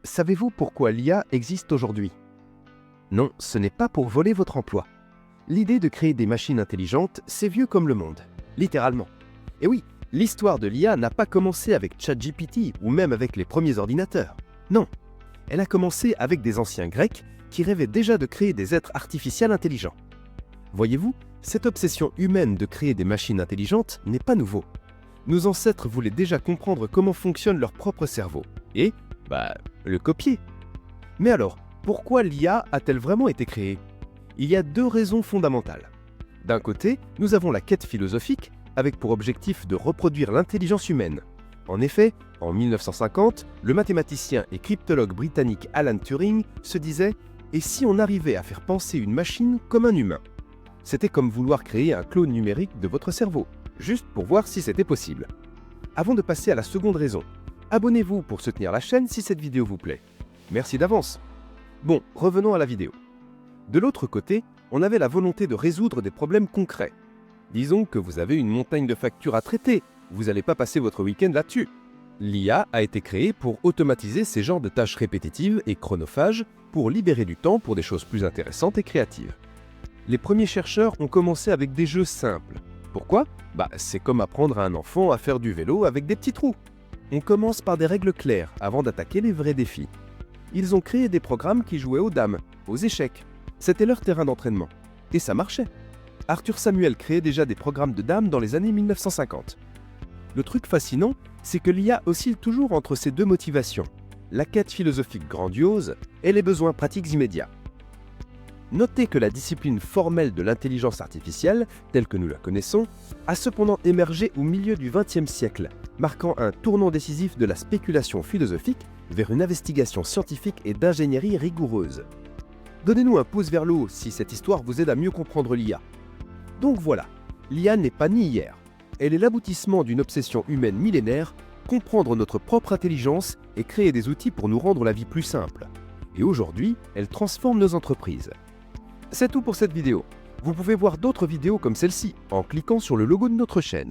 Savez-vous pourquoi l'IA existe aujourd'hui? Non, ce n'est pas pour voler votre emploi. L'idée de créer des machines intelligentes, c'est vieux comme le monde, littéralement. Et oui, l'histoire de l'IA n'a pas commencé avec ChatGPT ou même avec les premiers ordinateurs. Non, elle a commencé avec des anciens Grecs qui rêvaient déjà de créer des êtres artificiels intelligents. Voyez-vous, cette obsession humaine de créer des machines intelligentes n'est pas nouveau. Nos ancêtres voulaient déjà comprendre comment fonctionne leur propre cerveau et, le copier. Mais alors, pourquoi l'IA a-t-elle vraiment été créée? Il y a deux raisons fondamentales. D'un côté, nous avons la quête philosophique, avec pour objectif de reproduire l'intelligence humaine. En effet, en 1950, le mathématicien et cryptologue britannique Alan Turing se disait « Et si on arrivait à faire penser une machine comme un humain ?» C'était comme vouloir créer un clone numérique de votre cerveau, juste pour voir si c'était possible. Avant de passer à la seconde raison, abonnez-vous pour soutenir la chaîne si cette vidéo vous plaît. Merci d'avance. Bon, revenons à la vidéo. De l'autre côté, on avait la volonté de résoudre des problèmes concrets. Disons que vous avez une montagne de factures à traiter, vous n'allez pas passer votre week-end là-dessus. L'IA a été créée pour automatiser ces genres de tâches répétitives et chronophages pour libérer du temps pour des choses plus intéressantes et créatives. Les premiers chercheurs ont commencé avec des jeux simples. Pourquoi? C'est comme apprendre à un enfant à faire du vélo avec des petits trous. On commence par des règles claires avant d'attaquer les vrais défis. Ils ont créé des programmes qui jouaient aux dames, aux échecs. C'était leur terrain d'entraînement. Et ça marchait. Arthur Samuel créait déjà des programmes de dames dans les années 1950. Le truc fascinant, c'est que l'IA oscille toujours entre ces deux motivations, la quête philosophique grandiose et les besoins pratiques immédiats. Notez que la discipline formelle de l'intelligence artificielle, telle que nous la connaissons, a cependant émergé au milieu du XXe siècle, marquant un tournant décisif de la spéculation philosophique vers une investigation scientifique et d'ingénierie rigoureuse. Donnez-nous un pouce vers le haut si cette histoire vous aide à mieux comprendre l'IA. Donc voilà, l'IA n'est pas née hier. Elle est l'aboutissement d'une obsession humaine millénaire, comprendre notre propre intelligence et créer des outils pour nous rendre la vie plus simple. Et aujourd'hui, elle transforme nos entreprises. C'est tout pour cette vidéo. Vous pouvez voir d'autres vidéos comme celle-ci en cliquant sur le logo de notre chaîne.